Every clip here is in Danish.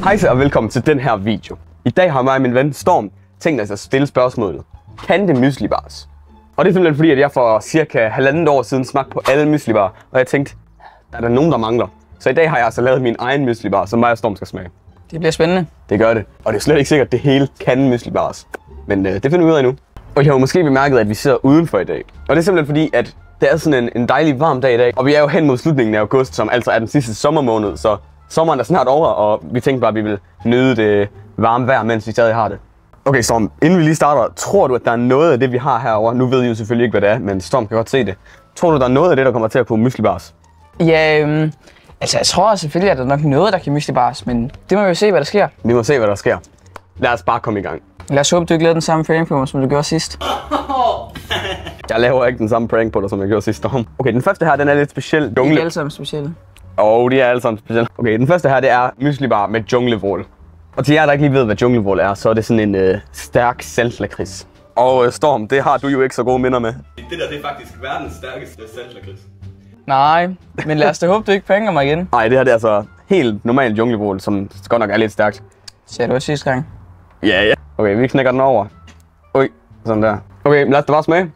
Hej og velkommen til den her video. I dag har mig og min ven Storm tænkt os at stille spørgsmålet: kan det mysli bars? Og det er simpelthen fordi, at jeg for cirka 1,5 år siden smagte på alle mysli bar, og jeg tænkte, der er der nogen, der mangler. Så i dag har jeg altså lavet min egen mysli bar, som mig og Storm skal smage. Det bliver spændende. Det gør det. Og det er slet ikke sikkert, at det hele kan mysli bars. Men det finder vi ud af nu. Og jeg har jo måske bemærket, at vi sidder udenfor i dag. Og det er simpelthen fordi, at det er sådan en dejlig varm dag i dag. Og vi er jo hen mod slutningen af august, som altså er den sidste sommermåned. Så sommeren er snart over, og vi tænkte bare, at vi vil nyde det varme vejr, mens vi stadig har det. Okay, Storm, inden vi lige starter, tror du, at der er noget af det, vi har herovre? Nu ved I jo selvfølgelig ikke, hvad det er, men Storm kan godt se det. Tror du, der er noget af det, der kommer til at kunne mysli bars? Ja, altså jeg tror selvfølgelig, at der er nok noget, der kan mysli bars, men det må vi jo se, hvad der sker. Vi må se, hvad der sker. Lad os bare komme i gang. Lad os håbe, du ikke lavede den samme prank på mig, som du gjorde sidst. Jeg laver ikke den samme prank på dig, som jeg gjorde sidste år. Okay, den første her, den er lidt speciel. De er alle sammen specielle. De er alle sammen specielle. Okay, den første her, det er mysli bar med junglevål. Og til jer, der ikke lige ved, hvad junglevål er, så er det sådan en stærk saltlakrids. Og Storm, det har du jo ikke så gode minder med. Det der, det er faktisk verdens stærkeste saltlakrids. Nej, men lad os da håbe, du ikke pranker mig igen. Nej, det her det er altså helt normalt junglevål, som godt nok er lidt stærkt. Sagde du også sidste gang? Ja. Okay, vi knækker den over. Ui, sådan der. Okay, lad os da bare smage.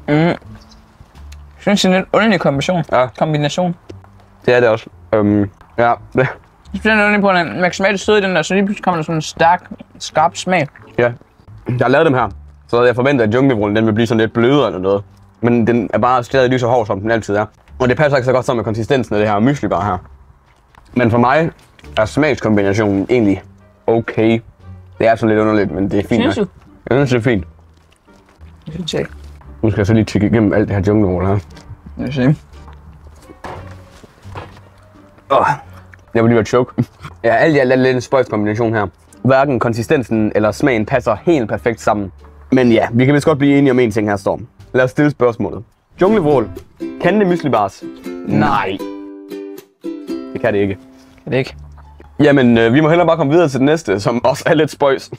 Jeg synes, det er en lidt underlig kombination. Det er det også. Ja. Jeg synes, det er underligt på, at man kan smage det søde i den der, så lige pludselig kommer der sådan en stærk, skarp smag. Ja. Jeg har lavet dem her, så jeg forventer, at junglevålen den vil blive sådan lidt blødere eller noget. Men den er bare stadig lige så hård, som den altid er. Og det passer ikke så godt sammen med konsistensen af det her mysli bar her. Men for mig er smagskombinationen egentlig okay. Det er sådan lidt underligt, men det er fint. Synes du? Jeg synes, det er fint. Det synes jeg ikke. Nu skal jeg så lige tjekke igennem alt det her junglevål her. Lad os se. Jeg vil lige være choke. Ja, alt i alt er lidt en spøjs kombination her. Hverken konsistensen eller smagen passer helt perfekt sammen. Men ja, vi kan vist godt blive enige om en ting her, Storm. Lad os stille spørgsmålet. Junglevål, kan det mysli bars? Nej. Det kan det ikke. Kan det ikke? Jamen, vi må hellere bare komme videre til den næste, som også er lidt spøjs.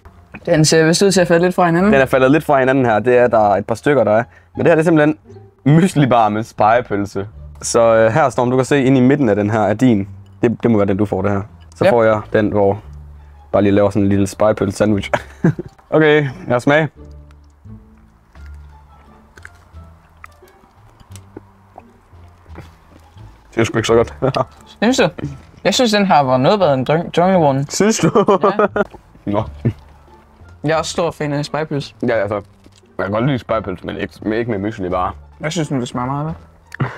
Den ser vist ud til at falde lidt fra hinanden. Den er faldet lidt fra hinanden her. Det er der et par stykker, der er. Men det her det er simpelthen mysli bar med spegepølse. Så her, Storm, du kan se ind i midten af den her er din. Det må være den, du får det her. Så får jeg den, hvor bare lige laver sådan en lille spegepølse sandwich. Okay, jeg smag. Det er sgu ikke så godt. Synes du? Jeg synes, den her var noget bedre end junglevålen. Synes du? Ja. Nå. Jeg er også stor fan af spegepølse. Ja, altså. Jeg kan godt lide spegepølse, men ikke med mysli bar. Jeg synes nu, det smager meget godt.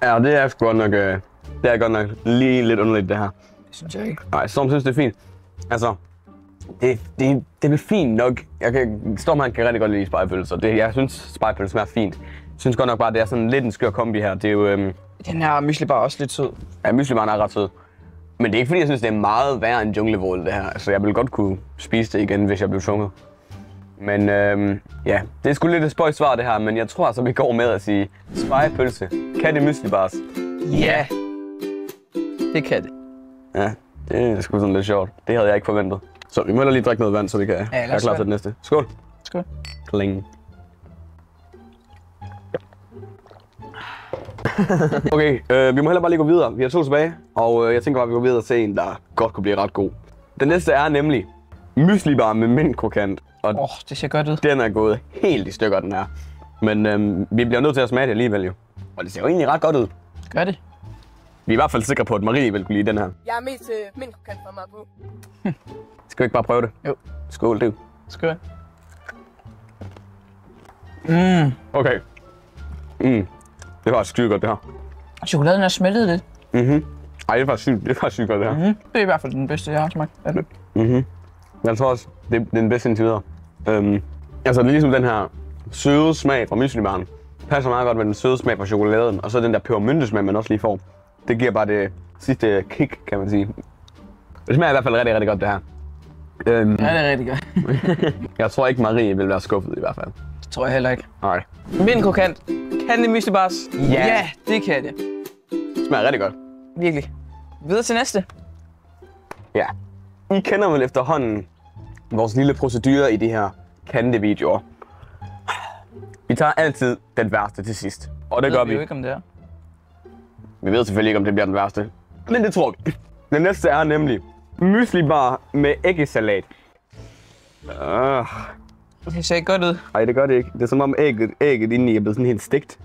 Ja, det er sgu godt nok, det er godt nok lige lidt underligt, det her. Det synes jeg ikke. Nej, Storm synes, det er fint. Altså, det er fint nok. Storm han kan rigtig godt lide spegepølse, og jeg synes, spegepølse smager fint. Jeg synes godt nok bare, det er sådan lidt en skør kombi her. Det er jo... Den her mysli bar er også lidt sød. Ja, mysli bar er ret sød. Men det er ikke fordi, jeg synes, det er meget værre end junglevål, det her. Altså, jeg ville godt kunne spise det igen, hvis jeg blev tvunget. Men ja, det er sgu lidt et spøjt svar, det her. Men jeg tror altså, vi går med at sige spegepølse. Kan det mysli bars? Ja, det kan det. Ja, det er sgu sådan lidt sjovt. Det havde jeg ikke forventet. Så vi må lige drikke noget vand, så vi kan være klar til det næste. Skål! Skål! Kling. Okay, vi må heller bare lige gå videre. Vi har 2 tilbage, og jeg tænker bare, at vi går videre til en, der godt kunne blive ret god. Den næste er nemlig mysli bar med mintkrokant. Og det ser godt ud. Den er gået helt i stykker, den her. Men vi bliver nødt til at smage det alligevel jo. Og det ser jo egentlig ret godt ud. Gør det. Vi er i hvert fald sikre på, at Marie vil kunne lide den her. Jeg er mest mintkrokant fra mig på. Skal vi ikke bare prøve det? Jo. Skål, du. Skål. Okay. Det var skide godt, det her. Chokoladen er smeltet lidt. Ej, det var sygt godt, det her. Det er i hvert fald den bedste, jeg har smagt. Jeg tror også, det er den bedste indtil videre. Altså, det er ligesom den her søde smag fra mysli-baren. Passer meget godt med den søde smag fra chokoladen, og så den der pebermyntesmag, man også lige får. Det giver bare det sidste kick, kan man sige. Det smager i hvert fald rigtig, rigtig godt, det her. Ja, det er rigtig godt. Jeg tror ikke, Marie vil være skuffet i hvert fald. Det tror jeg heller ikke. Nej. Mintkrokant. Kan det mysli bars? Ja, det kan det. Det smager rigtig godt. Virkelig. Videre til næste. Ja. I kender vel efterhånden vores lille procedure i de her Kande-videoer. Vi tager altid den værste til sidst. Og det gør vi. Jo ikke om det er. Vi ved selvfølgelig ikke, om det bliver den værste. Men det tror vi. Den næste er nemlig myslibar med æggesalat. Det ser ikke godt ud. Nej, det gør det ikke. Det er som om ægget indeni er blevet sådan helt stegt.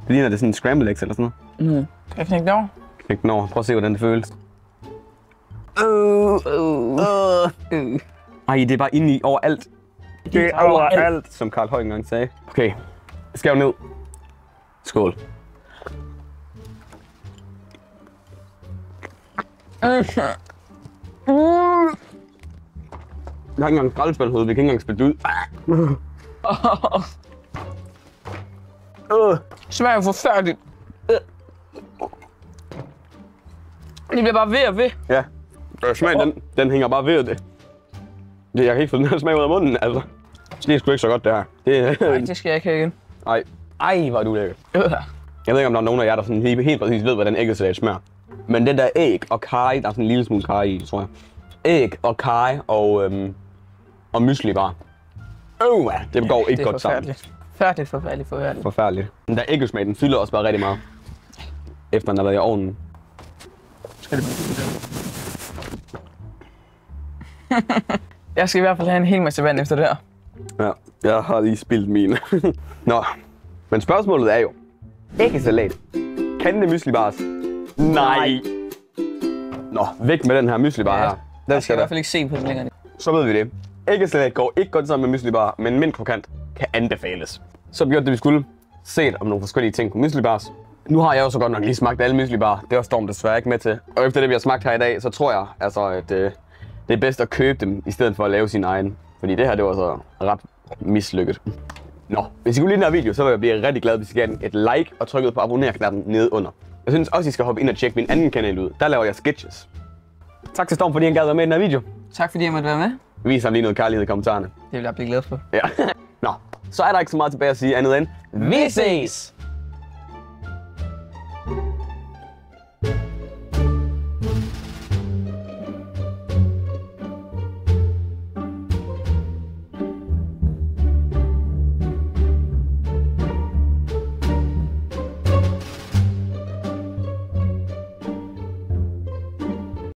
Det ligner det sådan en scramble eggs eller sådan noget. Kan jeg knække det over? Knæk den over. Prøv at se, hvordan det føles. Ej, det er bare indeni overalt. Det er overalt, som Karl Høj engang sagde. Okay, skæv ned. Skål. Jeg har ikke engang skraldespandhoved, vi kan ikke engang spille ud. Smager forfærdeligt. Det bliver bare ved og ved. Ja, smagen den hænger bare ved det. Jeg kan ikke få den her smag ud af munden, altså. Det er sgu ikke så godt, det her. Nej, det skal jeg ikke have igen. Ej, hvor er du lækker. Jeg ved ikke, om der er nogen af jer, der sådan helt præcis ved, hvordan æggesalat smager. Men den der æg og karry, der er sådan en lille smule karry i, tror jeg. Æg og karry og mysli bare. Det går ikke godt sammen. Forfærdeligt. Den der æggesmag, den fylder også bare rigtig meget. Efter den har været i ovnen. Jeg skal i hvert fald have en hel masse vand efter det her. Ja, jeg har lige spildt mine. Nå, men spørgsmålet er jo, æggesalat, kan det myslibares? Nej. Nå, væk med den her myslibar her. Jeg skal i hvert fald ikke se på den længere. Så ved vi det. Æggesalat går ikke godt sammen med myslibar, men mindre krokant kan anbefales. Så har vi gjort det, vi skulle. Set om nogle forskellige ting på myslibars. Nu har jeg jo så godt nok lige smagt alle myslibar. Det var Storm desværre ikke med til. Og efter det, vi har smagt her i dag, så tror jeg altså, at det er bedst at købe dem, i stedet for at lave sin egen. Fordi det her, det var så ret mislykket. Nå, hvis I kunne lide den her video, så vil jeg blive rigtig glad, hvis I gav den et like og trykkede på abonner-knappen nede under. Jeg synes også, I skal hoppe ind og tjekke min anden kanal ud. Der laver jeg sketches. Tak til Storm, fordi han gad være med i den her video. Tak fordi jeg måtte være med. Vis ham lige noget kærlighed i kommentarerne. Det vil jeg blive glad for. Ja. Nå, så er der ikke så meget tilbage at sige andet end... Vi ses!